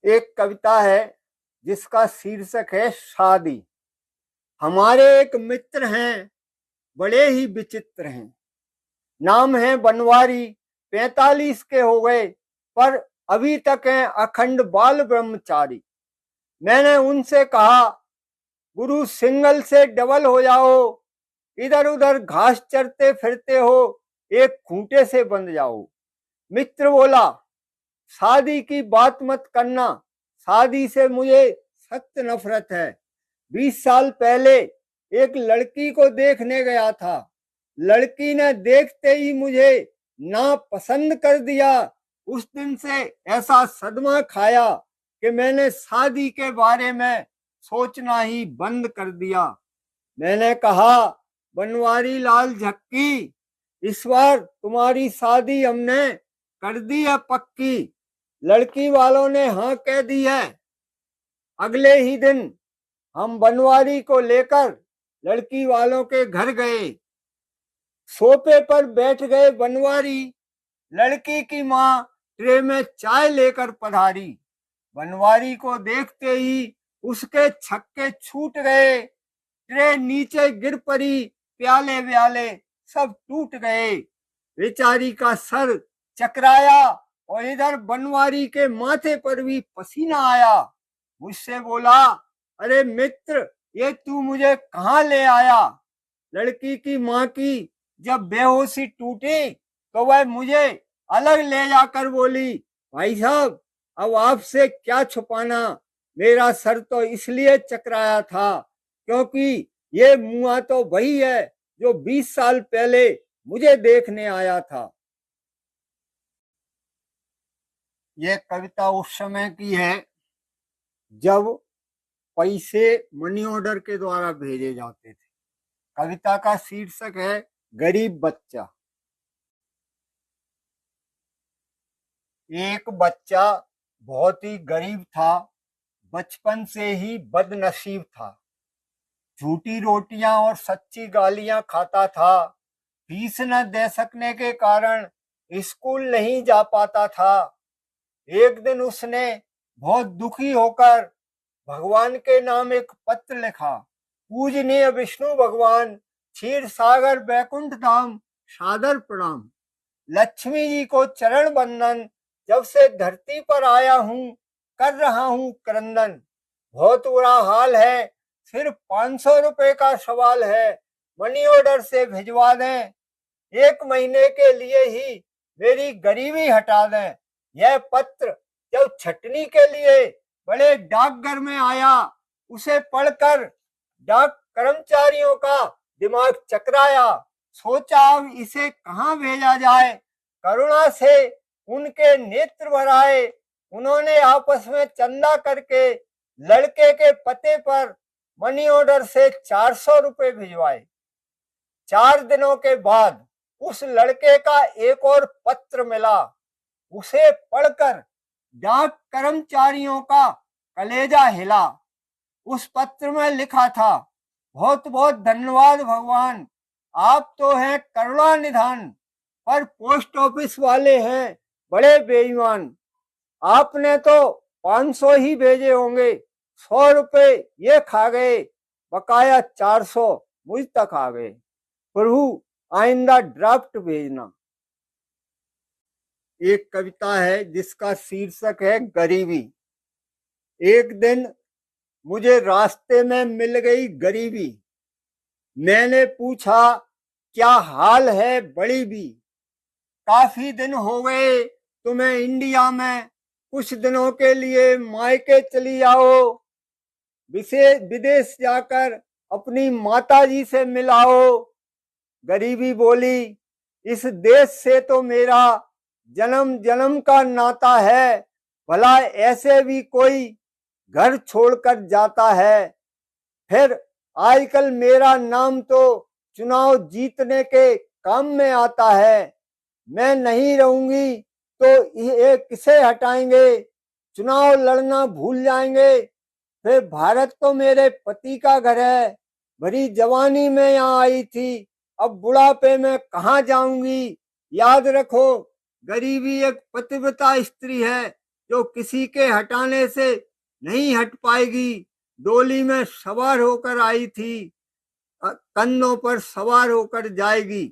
एक कविता है जिसका शीर्षक है शादी। हमारे एक मित्र हैं, बड़े ही विचित्र हैं। नाम है बनवारी, 45 के हो गए पर अभी तक हैं अखंड बाल ब्रह्मचारी। मैंने उनसे कहा, गुरु सिंगल से डबल हो जाओ, इधर उधर घास चरते फिरते हो, एक खूंटे से बंध जाओ। मित्र बोला, शादी की बात मत करना, शादी से मुझे सख्त नफरत है। 20 साल पहले एक लड़की को देखने गया था। लड़की ने देखते ही मुझे नापसंद कर दिया। उस दिन से ऐसा सदमा खाया कि मैंने शादी के बारे में सोचना ही बंद कर दिया। मैंने कहा, बनवारी लाल झक्की, इस बार तुम्हारी शादी हमने कर दी है पक्की। लड़की वालों ने हाँ कह दी है। अगले ही दिन हम बनवारी को लेकर लड़की वालों के घर गए। सोफे पर बैठ गए बनवारी। लड़की की माँ ट्रे में चाय लेकर पधारी। बनवारी को देखते ही उसके छक्के छूट गए। ट्रे नीचे गिर पड़ी, प्याले व्याले सब टूट गए। बेचारी का सर चकराया और इधर बनवारी के माथे पर भी पसीना आया। मुझसे बोला, अरे मित्र, ये तू मुझे कहाँ ले आया? लड़की की माँ की जब बेहोशी टूटी तो वह मुझे अलग ले जाकर बोली, भाई साहब, अब आपसे क्या छुपाना, मेरा सर तो इसलिए चकराया था क्योंकि ये मुआ तो वही है जो 20 साल पहले मुझे देखने आया था। यह कविता उस समय की है जब पैसे मनी ऑर्डर के द्वारा भेजे जाते थे। कविता का शीर्षक है गरीब बच्चा। एक बच्चा बहुत ही गरीब था, बचपन से ही बदनसीब था। झूठी रोटियां और सच्ची गालियां खाता था। फीस न दे सकने के कारण स्कूल नहीं जा पाता था। एक दिन उसने बहुत दुखी होकर भगवान के नाम एक पत्र लिखा। पूजनीय विष्णु भगवान, क्षीर सागर बैकुंठ धाम, सादर प्रणाम। लक्ष्मी जी को चरण बंदन, जब से धरती पर आया हूँ कर रहा हूँ क्रंदन। बहुत बुरा हाल है, सिर्फ 500 रुपए का सवाल है, मनी ऑर्डर से भिजवा दें। 1 महीने के लिए ही मेरी गरीबी हटा दें। यह पत्र जब छटनी के लिए बड़े डाकघर में आया, उसे पढ़कर डाक कर्मचारियों का दिमाग चकराया। सोचा अब इसे कहाँ भेजा जाए। करुणा से उनके नेत्र भर आए। उन्होंने आपस में चंदा करके लड़के के पते पर मनी ऑर्डर से 400 रुपए भिजवाए। 4 दिनों के बाद उस लड़के का एक और पत्र मिला। उसे पढ़कर डाक कर्मचारियों का कलेजा हिला। उस पत्र में लिखा था, बहुत बहुत धन्यवाद भगवान, आप तो हैं करुणा निधान, पर पोस्ट ऑफिस वाले हैं बड़े बेईमान। आपने तो 500 ही भेजे होंगे, 100 रुपए ये खा गए, बकाया 400 मुझ तक आ गए। प्रभु, आइंदा ड्राफ्ट भेजना। एक कविता है जिसका शीर्षक है गरीबी। एक दिन मुझे रास्ते में मिल गई गरीबी। मैंने पूछा, क्या हाल है बड़ी भी? काफी दिन हो गए तुम्हें इंडिया में, कुछ दिनों के लिए मायके चली आओ। विदेश जाकर अपनी माताजी से मिलाओ। गरीबी बोली, इस देश से तो मेरा जन्म जन्म का नाता है, भला ऐसे भी कोई घर छोड़कर जाता है। फिर आजकल मेरा नाम तो चुनाव जीतने के काम में आता है। मैं नहीं रहूंगी तो ये किसे हटाएंगे, चुनाव लड़ना भूल जाएंगे। फिर भारत तो मेरे पति का घर है, भरी जवानी में यहाँ आई थी, अब बुढ़ापे में कहाँ जाऊंगी। याद रखो, गरीबी एक पतिव्रता स्त्री है जो किसी के हटाने से नहीं हट पाएगी। डोली में सवार होकर आई थी, कंधों पर सवार होकर जाएगी।